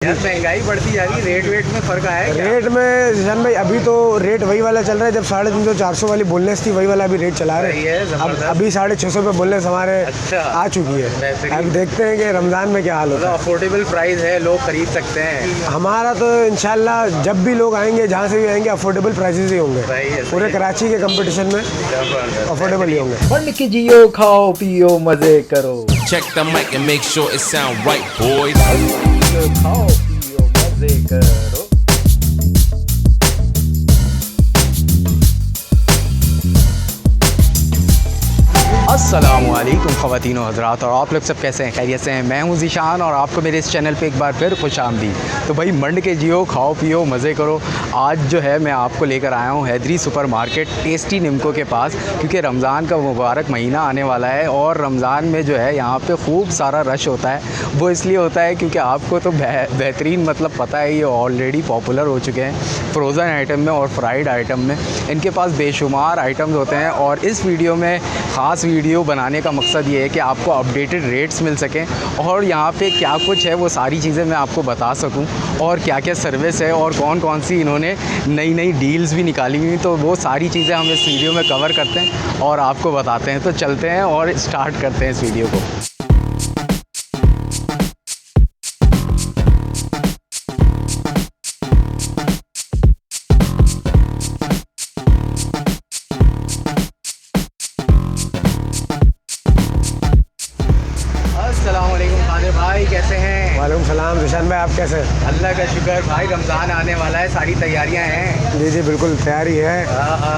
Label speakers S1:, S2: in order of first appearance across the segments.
S1: यार महंगाई बढ़ती जा रही है, रेट वेट में फर्क आया है क्या?
S2: रेट में जिशान भाई अभी तो रेट वही वाला चल रहा है। जब 350-400 वाली बोलनेस थी वही वाला अभी रेट चला रहे हैं। अब अभी 650 पे बोलनेस हमारे आ चुकी है। अब देखते हैं कि रमज़ान में क्या हाल होता है।
S1: अफोर्डेबल प्राइस है, लोग खरीद सकते हैं।
S2: हमारा तो इंशाल्लाह जब भी लोग आएंगे जहाँ से भी आएंगे अफोर्डेबल प्राइसेस ही होंगे। पूरे कराची के कंपटीशन में अफोर्डेबल ही होंगे।
S3: बढ़ के जियो, खाओ पियो मजे करो।
S4: Check the mic and make sure it sound right, boys.
S3: खाओ पियो मजे करो।
S1: अस्सलामुअलैकुम ख़वातीन व हज़रात, और आप लोग सब कैसे हैं? खैरियत से हैं? मैं हूं ज़ीशान और आपको मेरे इस चैनल पे एक बार फिर खुशामदीद। तो भाई मंड के जियो, खाओ पियो मज़े करो। आज जो है मैं आपको लेकर आया हूं Hydari super market tasty nimko के पास, क्योंकि रमज़ान का मुबारक महीना आने वाला है और रमज़ान में जो है यहाँ पे खूब सारा रश होता है। वो इसलिए होता है क्योंकि आपको तो बेहतरीन मतलब पता है, ये ऑलरेडी पॉपुलर हो चुके हैं फ्रोज़न आइटम में और फ्राइड आइटम में। इनके पास बेशुमार आइटम्स होते हैं और इस वीडियो में ख़ास वीडियो बनाने का मकसद ये है कि आपको अपडेटेड रेट्स मिल सकें और यहाँ पे क्या कुछ है वो सारी चीज़ें मैं आपको बता सकूं, और क्या क्या सर्विस है और कौन कौन सी इन्होंने नई नई डील्स भी निकाली हुई। तो वो सारी चीज़ें हम इस वीडियो में कवर करते हैं और आपको बताते हैं। तो चलते हैं और स्टार्ट करते हैं इस वीडियो को। भाई कैसे हैं?
S2: वालेकुम सलाम ज़ीशान भाई, आप कैसे हैं?
S1: अल्लाह का शुक्र भाई, रमज़ान आने वाला है, सारी तैयारियां हैं।
S2: जी जी बिल्कुल तैयारी है।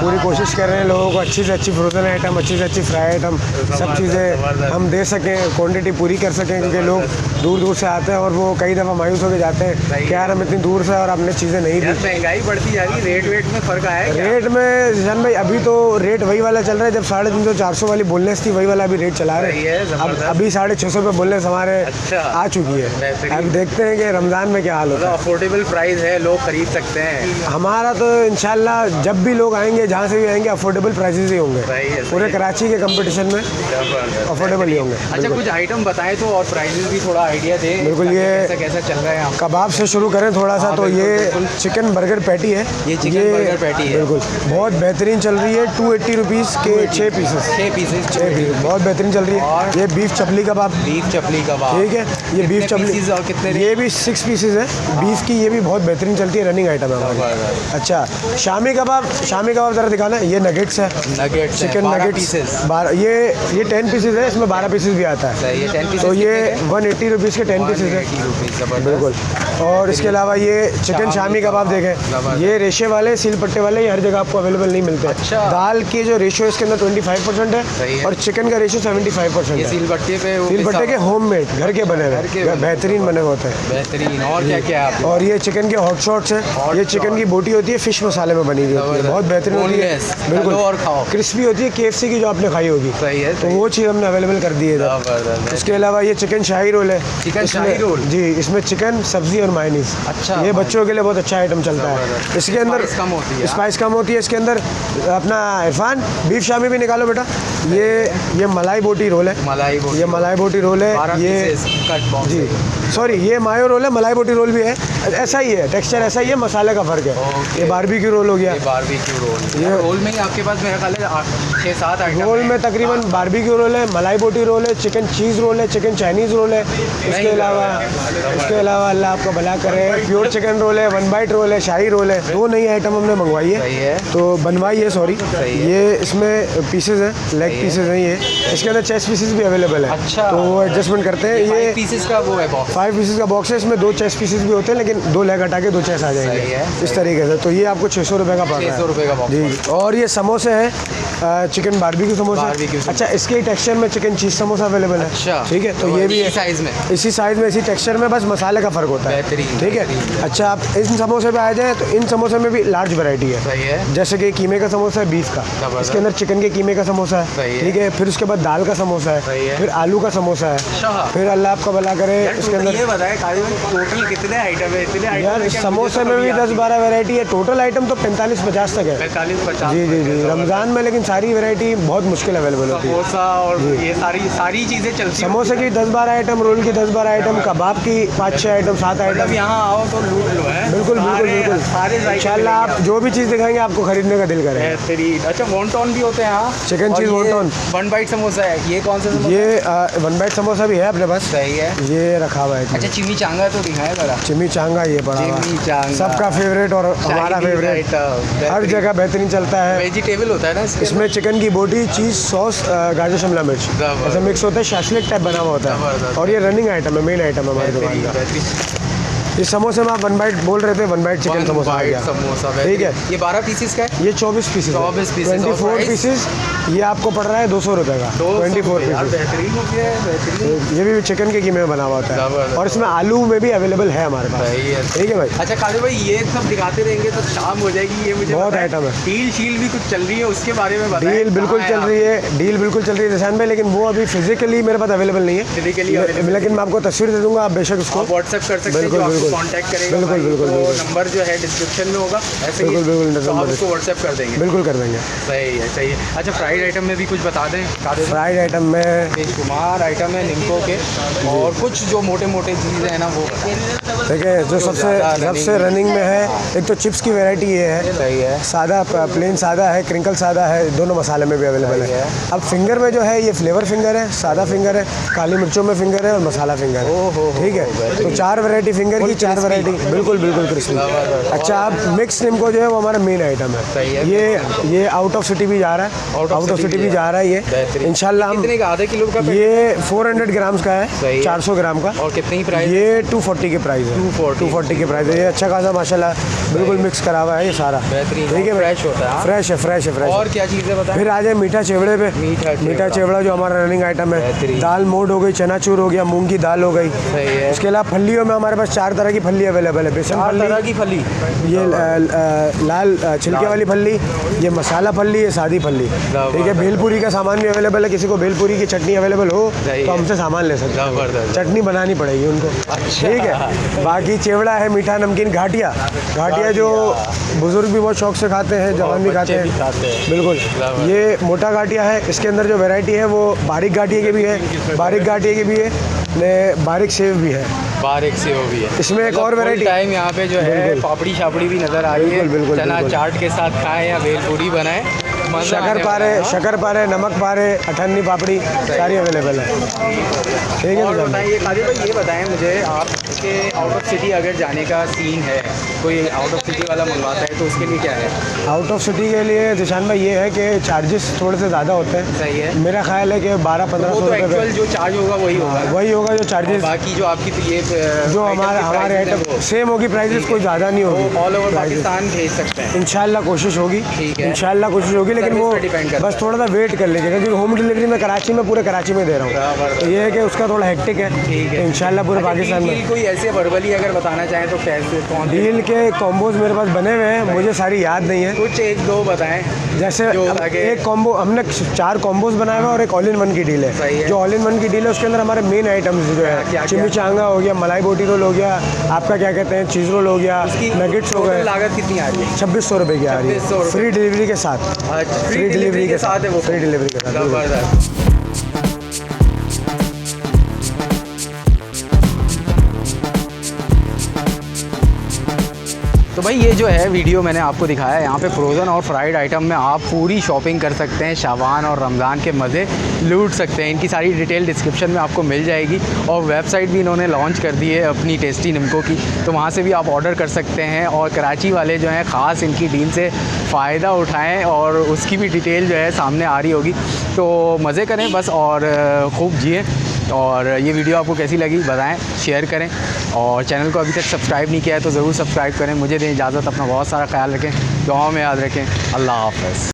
S2: पूरी कोशिश कर रहे हैं लोगों को अच्छी से अच्छी फ्रोज़न आइटम, अच्छी से अच्छी फ्राई आइटम, सब चीज़ें हम दे सकें, क्वांटिटी पूरी कर सकें, क्योंकि लोग दूर दूर से आते हैं और वो कई दफ़ा मायूस होकर जाते हैं कि यार हम इतनी दूर से और हमने चीज़ें नहीं दी।
S1: महंगाई बढ़ती जा रही है, रेट वेट में फ़र्क आया है?
S2: रेट में ज़ीशान भाई अभी तो रेट वही वाला चल रहा है। जब 350-400 वाली बोलनेस थी वही वाला अभी रेट चला रहे हैं। अब अभी 650 पे बोलनेस हमारे आ चुकी है। अब देखते हैं कि रमज़ान में क्या हाल होता है।
S1: अफोर्डेबल प्राइस है, लोग खरीद सकते हैं।
S2: हमारा तो इंशाल्लाह जब भी लोग आएंगे जहाँ से भी आएंगे अफोर्डेबल प्राइसेस ही होंगे। पूरे कराची के कंपटीशन में अफोर्डेबल ही होंगे।
S1: अच्छा, कुछ आइटम बताएं तो और प्राइसेस भी थोड़ा आइडिया दें।
S2: बिल्कुल, ये
S1: कैसा चल रहा है?
S2: कबाब से शुरू करें थोड़ा सा। तो ये चिकन बर्गर पैटी है।
S1: ये चिकन बर्गर पैटी है,
S2: बिल्कुल बहुत बेहतरीन चल रही है। 280 रुपीज़ के 6 पीसेस,
S1: 6 पीसेस
S2: बहुत बेहतरीन चल रही है। ये बीफ चपली कबाब, ठीक है। ये बीफ चपली
S1: और कितने?
S2: ये भी 6 पीसेस है बीफ की। ये भी बहुत बेहतरीन चलती है, रनिंग आइटम है हमारी। अच्छा, शामी कबाब ज़रा दिखाना। ये नगेट्स है, चिकन नगेट्स। ये 10 पीसेस है, इसमें 12 पीसेस भी आता है। तो ये 180 रुपीज़ के 10 पीसेस है, बिल्कुल। और इसके अलावा ये चिकन शामी कबाब देखें, ये रेशे वाले, सील पट्टे वाले, ये हर जगह आपको अवेलेबल नहीं मिलते।
S1: अच्छा।
S2: दाल की जो रेशो है इसके अंदर 25% है और चिकन का रेशो 75% है।
S1: सील
S2: पट्टे के होममेड, घर के बने हुए, बेहतरीन बने होते हैं,
S1: बेहतरीन। और क्या क्या है?
S2: और ये चिकन के हॉट शॉट्स हैं। ये चिकन की बोटी होती है, फिश मसाले में बनी हुई होती है, बहुत बेहतरीन होती है, बिल्कुल।
S1: और खाओ,
S2: क्रिस्पी होती है, KFC की जो आपने खाई होगी।
S1: सही है,
S2: तो वो चीज़ हमने अवेलेबल कर दी है। इसके अलावा ये चिकन शाही रोल है।
S1: चिकन शाही रोल,
S2: जी, इसमें चिकन, सब्जी और मायनीज।
S1: अच्छा,
S2: ये बच्चों के लिए बहुत अच्छा आइटम चलता है। इसके अंदर स्पाइस कम होती है। इसके अंदर अपना इरफान बीफ शामी भी निकालो बेटा। ये मलाई बोटी रोल है, ये मलाई बोटी रोल है। ये जी सॉरी, ये मायो रोल है, मलाई बोटी रोल भी है। ऐसा ही है, टेक्सचर ऐसा ही है, मसाले का फ़र्क है। ये बारबेक्यू रोल हो गया।
S1: ये रोल में ही आपके पास मेरा ख्याल है 6-7 आइटम
S2: रोल में तकरीबन बारबेक्यू रोल है, मलाई बोटी रोल है, चिकन चीज़ रोल है, चिकन चाइनीज़ रोल है। इसके अलावा अल्लाह आपको भला करे, प्योर चिकन रोल है, 1 बाइट रोल है, शाही रोल है। 2 नई आइटम हमने मंगवाई है, तो बनवाई है, सॉरी। ये इसमें पीसेज हैं, लेग पीसेज हैं। ये इसके अंदर चेस्ट पीसेज भी अवेलेबल है।
S1: अच्छा,
S2: तो वो एडजस्टमेंट करते हैं। ये
S1: 5 पीसेस का वो है बॉक्स,
S2: 5 पीसेस का बॉक्स है। इसमें 2 चेस्ट पीसेस भी होते हैं, लेकिन 2 लेग हटा के 2 चेस्ट आ जाएंगे इस तरीके से। तो ये आपको 600 रुपये का पड़ रहा है।
S1: 600 रुपये का बॉक्स
S2: जी। और ये समोसे हैं, चिकन बारबेक्यू समोसा। अच्छा, इसके ही टेक्सचर में चिकन चीज़ समोसा अवेलेबल है।
S1: अच्छा,
S2: ठीक है। तो ये भी
S1: साइज में,
S2: इसी साइज़ में, इसी टेक्सचर में, बस मसाले का फ़र्क होता है, ठीक है। अच्छा, आप इन समोसे पे आ जाए तो इन समोसे में भी लार्ज वैरायटी है। जैसे कि कीमे का समोसा है, बीफ का। इसके अंदर चिकन के कीमे का समोसा है, ठीक है। फिर उसके बाद दाल का समोसा है, फिर आलू का समोसा है, फिर अल्लाह आपका भला करे इसके अंदर।
S1: ये बताएं टोटल कितने आइटम है? इतने आइटम
S2: यार समोसे में भी 10-12 वैरायटी है, टोटल आइटम तो 45-50 तक है।
S1: 45-50।
S2: जी जी जी, रमज़ान में लेकिन सारी वैरायटी बहुत मुश्किल अवेलेबल होती है।
S1: समोसा और ये सारी चीज़ें चलती हैं।
S2: समोसे की 10-12 आइटम, रोल की 10-12 आइटम, कबाब की 5-6 आइटम, 7
S1: मतलब
S2: आइटम।
S1: यहाँ आओ तो लूट लो है।
S2: बिल्कुल बिल्कुल बिल्कुल,
S1: सारे
S2: इंशाल्लाह आप जो भी चीज़ दिखाएंगे आपको खरीदने का दिल करेगा।
S1: बेहतरीन। अच्छा वॉन्टॉन भी होते हैं यहाँ?
S2: Chicken cheese wonton.
S1: 1 bite samosa है, ये कौन सा समोसा?
S2: ये 1 बाइट समोसा भी है अपने पास।
S1: सही है।
S2: ये रखा हुआ है।
S1: अच्छा चिमीचांगा तो दिखाया जरा।
S2: चिमीचांगा ये पड़ा हुआ है।
S1: चिमीचांगा
S2: सबका फेवरेट और हमारा फेवरेट, हर जगह बेहतरीन चलता है।
S1: वेजिटेबल होता है ना
S2: इसमें चिकन की बोटी, चीज़, सॉस, गाजर, शिमला मिर्च ऐसा मिक्स होता है, शाशलिक टाइप बना हुआ होता है। और ये रनिंग आइटम है, मेन आइटम है हमारी दुकान का। इस समोसे में आप 1 बाइट बोल रहे थे, 1 बाइट चिकन समोसा आ गया। ठीक है।
S1: ये 12 पीसेस का है?
S2: ये 24 पीसेस
S1: 24 पीसेस।
S2: 24 पीसेस। ये आपको पड़ रहा है 200 रुपये का। 24 पीसेस।
S1: बेहतरीन हो गया है, बेहतरीन।
S2: ये भी चिकन के कीमे में बना हुआ होता है और इसमें आलू में भी अवेलेबल है हमारे पास। ठीक है भाई।
S1: अच्छा कादर भाई ये सब दिखाते रहेंगे तो शाम हो जाएगी, ये मुझे
S2: बहुत आइटम है।
S1: डील शील भी कुछ चल रही है, उसके बारे में बताएं।
S2: डील बिल्कुल चल रही है, डील बिल्कुल चल रही है निशान भाई, लेकिन वो अभी फिजिकली मेरे पास अवेलेबल नहीं है।
S1: फिजिकली
S2: लेकिन मैं आपको तस्वीर दे दूंगा, आप बेशक उसको
S1: व्हाट्सएप कर सकते हैं।
S2: बिल्कुल,
S1: जो आपको
S2: बिल्कुल।
S1: कांटेक्ट करेगा
S2: बिल्कुल,
S1: भाई,
S2: बिल्कुल,
S1: तो
S2: बिल्कुल।
S1: नंबर जो है डिस्क्रिप्शन में होगा, ऐसे ही
S2: बिल्कुल,
S1: तो आप
S2: बिल्कुल।
S1: उसको व्हाट्सएप कर देंगे।
S2: बिल्कुल कर देंगे।
S1: सही है, सही है। अच्छा फ्राइड आइटम में भी कुछ बता दें कादर भाई।
S2: फ्राइड आइटम में
S1: बेशुमार आइटम है निम्को के, और कुछ जो मोटे मोटे चीज़ें हैं ना वो बताएं।
S2: देखिए जो सबसे रनिंग में है, एक तो चिप्स की वैरायटी ये है।
S1: सही है।
S2: सादा प्लेन सादा है, क्रिंकल सादा है, दोनों मसाले में भी अवेलेबल है। अब फिंगर में जो है ये फ्लेवर फिंगर है, सादा फिंगर है, काली मिर्चों में फिंगर है और मसाला फिंगर है। ठीक है। तो 4 वैरायटी फिंगर की, 4 वैरायटी बिल्कुल बिल्कुल क्रिस्पी। अच्छा अब मिक्स निम्को जो है वो हमारा मेन आइटम
S1: सही
S2: है।
S1: है।
S2: ये आउट ऑफ सिटी भी जा रहा है, आउट ऑफ सिटी भी जा रहा है ये। इंशाल्लाह हम
S1: कितने का? आधे किलो का?
S2: ये 400 ग्राम्स का
S1: सही
S2: है,
S1: है।
S2: 400 ग्राम का।
S1: और कितने की प्राइस?
S2: ये 240 के प्राइस है। 240 के प्राइस है। ये अच्छा खासा माशाल्लाह बिल्कुल मिक्स करा हुआ है ये सारा।
S1: बेहतरीन।
S2: ठीक है,
S1: फ्रेश होता है।
S2: फ्रेश है, फ्रेश है, फ्रेश।
S1: और क्या चीज़ें बताएं?
S2: फिर आ जाए मीठा चेवड़े पे।
S1: मीठा
S2: चेवड़ा जो हमारा रनिंग आइटम है।
S1: बेहतरीन।
S2: दाल मोड हो गई, चनाचूर हो गया, मूंग की दाल हो गई।
S1: सही है।
S2: इसके अलावा फलियों में हमारे पास 4 तरह की फली अवेलेबल है। बेसन
S1: 4 तरह की फली।
S2: ये लाल छिलके वाली फली, ये मसाला फली, ये सादी फली। ठीक है। भेलपूरी का सामान भी अवेलेबल है, किसी को भेलपूरी की चटनी अवेलेबल हो तो हमसे सामान ले सकते हैं, चटनी बनानी पड़ेगी उनको। ठीक है। बाकी चेवड़ा है, मीठा नमकीन, घाटिया जो बुजुर्ग भी बहुत शौक से खाते हैं, जवान भी खाते हैं। बिल्कुल। ये मोटा घाटिया है, इसके अंदर जो वैरायटी है वो बारीक घाटिया की भी है, बारीक घाटिया की भी है, बारीक सेव भी है,
S1: बारीक सेव भी है।
S2: इसमें एक और वैरायटी
S1: टाइम यहाँ पे जो है पापड़ी शापड़ी भी नज़र आ रही है।
S2: बिल्कुल,
S1: चना
S2: बिल्कुल।
S1: चाट के साथ खाएं या भेलपूरी बनाएं,
S2: शक्कर पारे, नमक पारे, अठन्नी पापड़ी सारी अवेलेबल है। ठीक है।
S1: और बताइए कादिर भाई, ये बताएं मुझे आपके आउट ऑफ सिटी अगर जाने का सीन है, कोई आउट ऑफ सिटी वाला मंगवाता है तो उसके लिए क्या है?
S2: आउट ऑफ सिटी के लिए जिशान भाई ये है कि चार्जेस थोड़े से ज़्यादा होते हैं।
S1: सही है।
S2: मेरा ख्याल है कि 1200-1500
S1: वो तो
S2: रुपये
S1: एक्चुअल जो चार्ज होगा वही होगा।
S2: वही होगा जो चार्जेस।
S1: बाकी जो आपकी ये
S2: जो हमारे आइटम सेम होगी, प्राइसेस कोई ज़्यादा नहीं होगी।
S1: ऑल ओवर पाकिस्तान भेज सकते हैं
S2: इंशाल्लाह कोशिश होगी।
S1: ठीक है।
S2: इंशाल्लाह कोशिश होगी, लेकिन वो
S1: सर्विस पे डिपेंड करता
S2: बस थोड़ा सा वेट कर लीजिएगा, क्योंकि होम डिलीवरी में कराची में, पूरे कराची में दे रहा हूँ। तो ये है कि उसका थोड़ा हेक्टिक है।
S1: ठीक है।
S2: इंशाल्लाह पूरे पाकिस्तान में।
S1: कोई ऐसे वर्बली अगर बताना चाहें तो कैसे, कौन
S2: डील के कॉम्बोज मेरे पास बने हुए हैं, मुझे सारी याद नहीं है।
S1: कुछ 1-2 बताएं।
S2: जैसे
S1: जो
S2: अब
S1: आगे-
S2: एक कॉम्बो हमने 4 कॉम्बोज बनाए हुए हैं और एक ऑल इन वन की डील
S1: सही
S2: है।
S1: है।
S2: जो ऑल इन वन की डील है उसके अंदर हमारे मेन आइटम्स जो
S1: क्या-
S2: है
S1: क्या?
S2: चिमिचांगा हो गया, मलाई बोटी रोल हो गया, आपका क्या कहते हैं चीज़ रोल हो गया, नगेट्स हो
S1: टोटल
S2: गए।
S1: लागत कितनी आ रही है?
S2: 2600 रुपये की आ रही
S1: 2600
S2: है,
S1: रुपये।
S2: फ्री डिलीवरी के साथ।
S1: फ्री डिलीवरी के साथ है वो।
S2: फ्री डिलीवरी के साथ।
S1: जबरदस्त। तो भाई ये जो है वीडियो मैंने आपको दिखाया है, यहाँ पे फ्रोज़न और फ्राइड आइटम में आप पूरी शॉपिंग कर सकते हैं, शाबान और रमज़ान के मज़े लूट सकते हैं। इनकी सारी डिटेल डिस्क्रिप्शन में आपको मिल जाएगी, और वेबसाइट भी इन्होंने लॉन्च कर दी है अपनी टेस्टी निम्को की, तो वहाँ से भी आप ऑर्डर कर सकते हैं। और कराची वाले जो हैं ख़ास इनकी डील से फ़ायदा उठाएँ, और उसकी भी डिटेल जो है सामने आ रही होगी। तो मज़े करें बस, और खूब जिए। और ये वीडियो आपको कैसी लगी बताएं, शेयर करें, और चैनल को अभी तक सब्सक्राइब नहीं किया है तो ज़रूर सब्सक्राइब करें। मुझे दें इजाज़त, अपना बहुत सारा ख्याल रखें, दुआओं में याद रखें। अल्लाह हाफ़िज़।